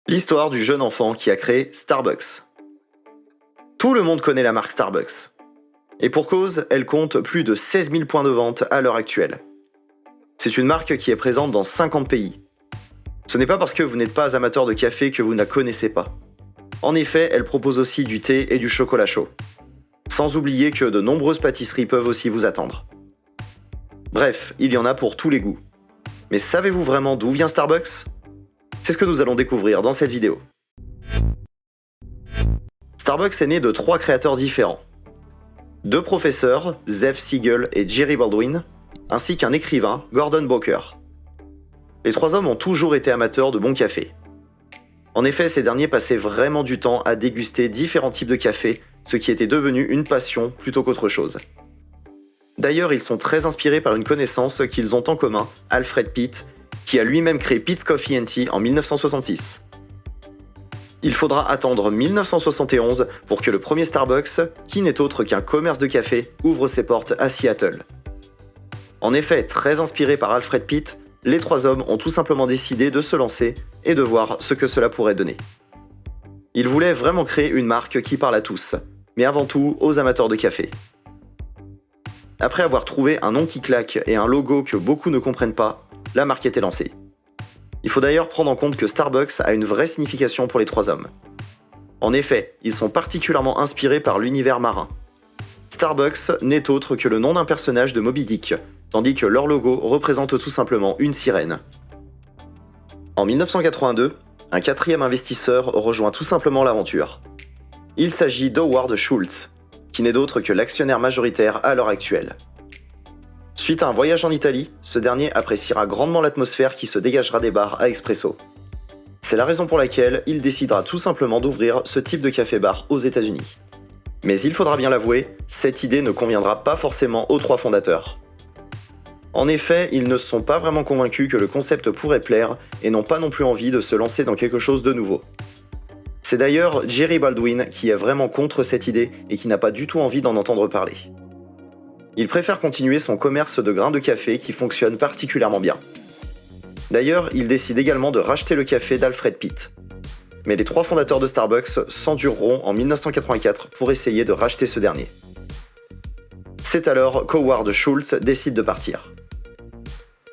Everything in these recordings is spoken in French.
L'histoire du jeune enfant qui a créé Starbucks. Tout le monde connaît la marque Starbucks. Et pour cause, elle compte plus de 16 000 points de vente à l'heure actuelle. C'est une marque qui est présente dans 50 pays. Ce n'est pas parce que vous n'êtes pas amateur de café que vous ne la connaissez pas. En effet, elle propose aussi du thé et du chocolat chaud. Sans oublier que de nombreuses pâtisseries peuvent aussi vous attendre. Bref, il y en a pour tous les goûts. Mais savez-vous vraiment d'où vient Starbucks ? C'est ce que nous allons découvrir dans cette vidéo. Starbucks est né de 3 créateurs différents. 2 professeurs, Zev Siegel et Jerry Baldwin, ainsi qu'un écrivain, Gordon Booker. Les 3 hommes ont toujours été amateurs de bon café. En effet, ces derniers passaient vraiment du temps à déguster différents types de café, ce qui était devenu une passion plutôt qu'autre chose. D'ailleurs, ils sont très inspirés par une connaissance qu'ils ont en commun, Alfred Pitt, qui a lui-même créé Pitt's Coffee & Tea en 1966. Il faudra attendre 1971 pour que le premier Starbucks, qui n'est autre qu'un commerce de café, ouvre ses portes à Seattle. En effet, très inspirés par Alfred Pitt, les 3 hommes ont tout simplement décidé de se lancer et de voir ce que cela pourrait donner. Ils voulaient vraiment créer une marque qui parle à tous, mais avant tout aux amateurs de café. Après avoir trouvé un nom qui claque et un logo que beaucoup ne comprennent pas, la marque était lancée. Il faut d'ailleurs prendre en compte que Starbucks a une vraie signification pour les 3 hommes. En effet, ils sont particulièrement inspirés par l'univers marin. Starbucks n'est autre que le nom d'un personnage de Moby Dick, tandis que leur logo représente tout simplement une sirène. En 1982, un 4e investisseur rejoint tout simplement l'aventure. Il s'agit d'Howard Schultz, qui n'est d'autre que l'actionnaire majoritaire à l'heure actuelle. Suite à un voyage en Italie, ce dernier appréciera grandement l'atmosphère qui se dégagera des bars à espresso. C'est la raison pour laquelle il décidera tout simplement d'ouvrir ce type de café-bar aux États-Unis. Mais il faudra bien l'avouer, cette idée ne conviendra pas forcément aux 3 fondateurs. En effet, ils ne sont pas vraiment convaincus que le concept pourrait plaire et n'ont pas non plus envie de se lancer dans quelque chose de nouveau. C'est d'ailleurs Jerry Baldwin qui est vraiment contre cette idée et qui n'a pas du tout envie d'en entendre parler. Il préfère continuer son commerce de grains de café qui fonctionne particulièrement bien. D'ailleurs, il décide également de racheter le café d'Alfred Pitt. Mais les 3 fondateurs de Starbucks s'endureront en 1984 pour essayer de racheter ce dernier. C'est alors qu'Howard Schultz décide de partir.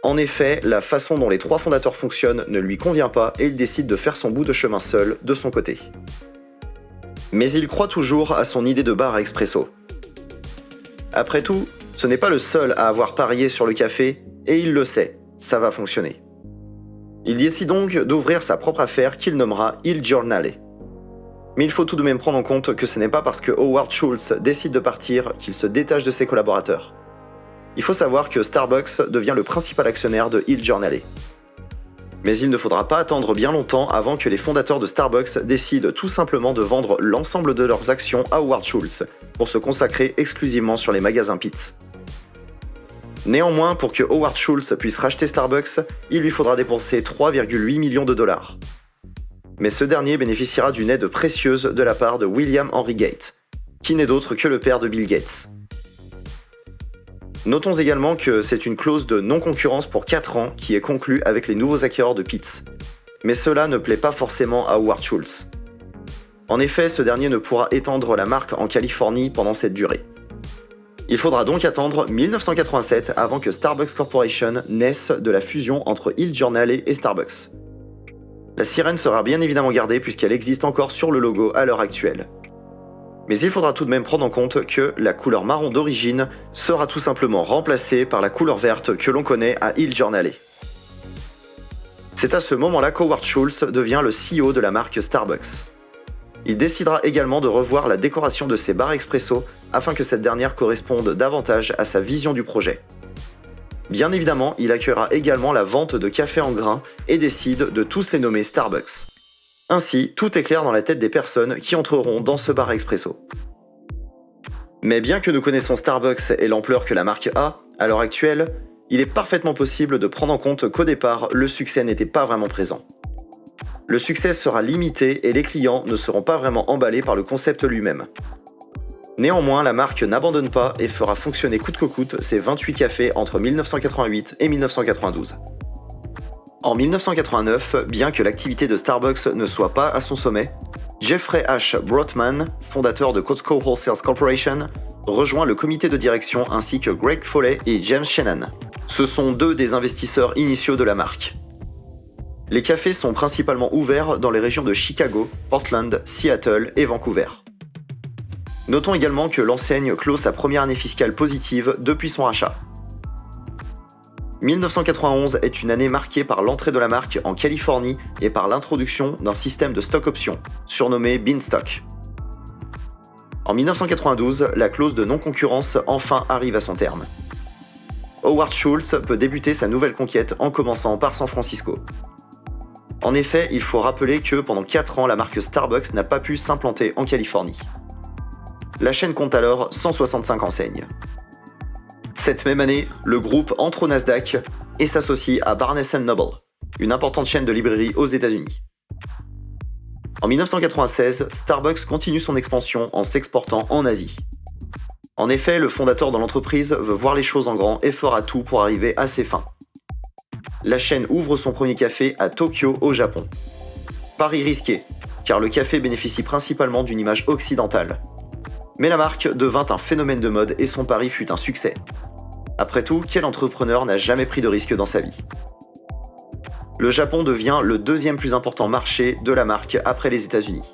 En effet, la façon dont les 3 fondateurs fonctionnent ne lui convient pas et il décide de faire son bout de chemin seul, de son côté. Mais il croit toujours à son idée de bar à expresso. Après tout, ce n'est pas le seul à avoir parié sur le café, et il le sait, ça va fonctionner. Il décide donc d'ouvrir sa propre affaire qu'il nommera Il Giornale. Mais il faut tout de même prendre en compte que ce n'est pas parce que Howard Schultz décide de partir qu'il se détache de ses collaborateurs. Il faut savoir que Starbucks devient le principal actionnaire de Il Giornale. Mais il ne faudra pas attendre bien longtemps avant que les fondateurs de Starbucks décident tout simplement de vendre l'ensemble de leurs actions à Howard Schultz pour se consacrer exclusivement sur les magasins Pitt. Néanmoins, pour que Howard Schultz puisse racheter Starbucks, il lui faudra dépenser 3,8 millions de dollars. Mais ce dernier bénéficiera d'une aide précieuse de la part de William Henry Gates, qui n'est d'autre que le père de Bill Gates. Notons également que c'est une clause de non-concurrence pour 4 ans qui est conclue avec les nouveaux acquéreurs de Pitt. Mais cela ne plaît pas forcément à Howard Schultz. En effet, ce dernier ne pourra étendre la marque en Californie pendant cette durée. Il faudra donc attendre 1987 avant que Starbucks Corporation naisse de la fusion entre Il Giornale et Starbucks. La sirène sera bien évidemment gardée puisqu'elle existe encore sur le logo à l'heure actuelle. Mais il faudra tout de même prendre en compte que la couleur marron d'origine sera tout simplement remplacée par la couleur verte que l'on connaît à Il Giornale. C'est à ce moment-là qu'Howard Schultz devient le CEO de la marque Starbucks. Il décidera également de revoir la décoration de ses bars expresso afin que cette dernière corresponde davantage à sa vision du projet. Bien évidemment, il accueillera également la vente de café en grains et décide de tous les nommer Starbucks. Ainsi, tout est clair dans la tête des personnes qui entreront dans ce bar expresso. Mais bien que nous connaissons Starbucks et l'ampleur que la marque a, à l'heure actuelle, il est parfaitement possible de prendre en compte qu'au départ, le succès n'était pas vraiment présent. Le succès sera limité et les clients ne seront pas vraiment emballés par le concept lui-même. Néanmoins, la marque n'abandonne pas et fera fonctionner coûte que coûte ses 28 cafés entre 1988 et 1992. En 1989, bien que l'activité de Starbucks ne soit pas à son sommet, Jeffrey H. Brotman, fondateur de Costco Wholesale Corporation, rejoint le comité de direction ainsi que Greg Foley et James Shannon. Ce sont deux des investisseurs initiaux de la marque. Les cafés sont principalement ouverts dans les régions de Chicago, Portland, Seattle et Vancouver. Notons également que l'enseigne clôt sa première année fiscale positive depuis son rachat. 1991 est une année marquée par l'entrée de la marque en Californie et par l'introduction d'un système de stock option, surnommé Beanstalk. En 1992, la clause de non-concurrence enfin arrive à son terme. Howard Schultz peut débuter sa nouvelle conquête en commençant par San Francisco. En effet, il faut rappeler que pendant 4 ans, la marque Starbucks n'a pas pu s'implanter en Californie. La chaîne compte alors 165 enseignes. Cette même année, le groupe entre au Nasdaq et s'associe à Barnes & Noble, une importante chaîne de librairies aux États-Unis. En 1996, Starbucks continue son expansion en s'exportant en Asie. En effet, le fondateur de l'entreprise veut voir les choses en grand et fera tout pour arriver à ses fins. La chaîne ouvre son premier café à Tokyo, au Japon. Pari risqué, car le café bénéficie principalement d'une image occidentale. Mais la marque devint un phénomène de mode et son pari fut un succès. Après tout, quel entrepreneur n'a jamais pris de risque dans sa vie ? Le Japon devient le deuxième plus important marché de la marque après les États-Unis.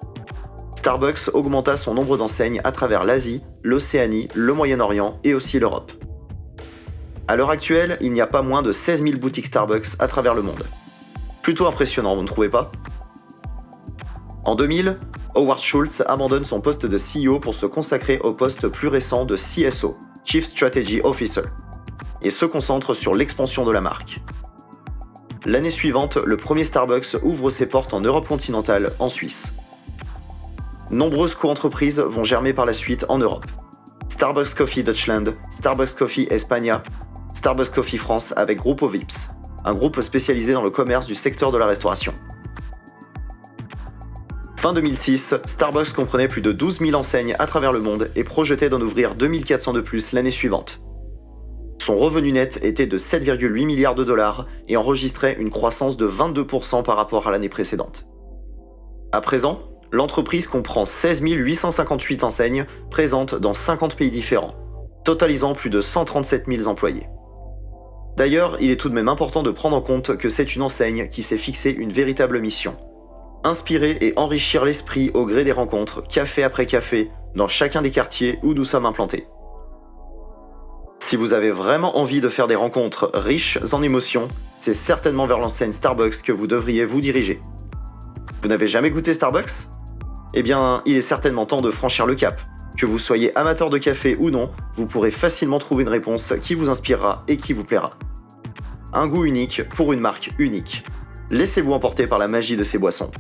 Starbucks augmenta son nombre d'enseignes à travers l'Asie, l'Océanie, le Moyen-Orient et aussi l'Europe. À l'heure actuelle, il n'y a pas moins de 16 000 boutiques Starbucks à travers le monde. Plutôt impressionnant, vous ne trouvez pas ? En 2000, Howard Schultz abandonne son poste de CEO pour se consacrer au poste plus récent de CSO, Chief Strategy Officer, et se concentre sur l'expansion de la marque. L'année suivante, le premier Starbucks ouvre ses portes en Europe continentale, en Suisse. Nombreuses co-entreprises vont germer par la suite en Europe. Starbucks Coffee Deutschland, Starbucks Coffee España, Starbucks Coffee France avec Grupo Vips, un groupe spécialisé dans le commerce du secteur de la restauration. Fin 2006, Starbucks comprenait plus de 12 000 enseignes à travers le monde et projetait d'en ouvrir 2400 de plus l'année suivante. Son revenu net était de 7,8 milliards de dollars et enregistrait une croissance de 22% par rapport à l'année précédente. À présent, l'entreprise comprend 16 858 enseignes présentes dans 50 pays différents, totalisant plus de 137 000 employés. D'ailleurs, il est tout de même important de prendre en compte que c'est une enseigne qui s'est fixé une véritable mission. Inspirer et enrichir l'esprit au gré des rencontres, café après café, dans chacun des quartiers où nous sommes implantés. Si vous avez vraiment envie de faire des rencontres riches en émotions, c'est certainement vers l'enseigne Starbucks que vous devriez vous diriger. Vous n'avez jamais goûté Starbucks ? Eh bien, il est certainement temps de franchir le cap. Que vous soyez amateur de café ou non, vous pourrez facilement trouver une réponse qui vous inspirera et qui vous plaira. Un goût unique pour une marque unique. Laissez-vous emporter par la magie de ces boissons.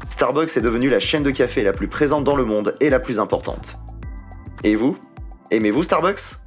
Starbucks est devenue la chaîne de café la plus présente dans le monde et la plus importante. Et vous ? Aimez-vous Starbucks ?